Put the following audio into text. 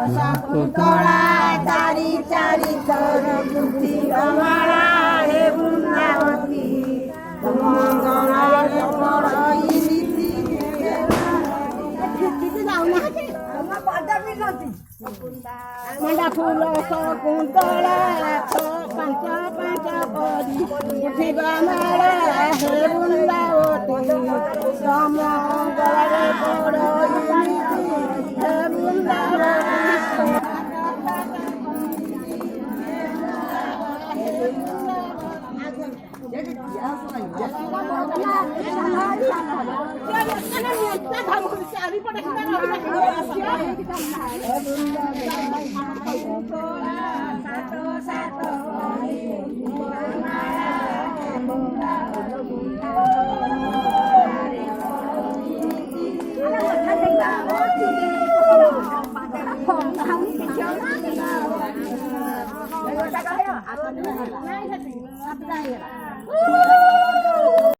शकुन्तला चारी चारी थर कुन्ती कमला हे वृन्दावती मङ्गलाले पढाइ नीति मण्डा फुल शकुन्तला पाँच पाँच करी कुन्ती कमला हे वृन्दावती मङ्गलाले पढाइ नीति हे वृन्दावती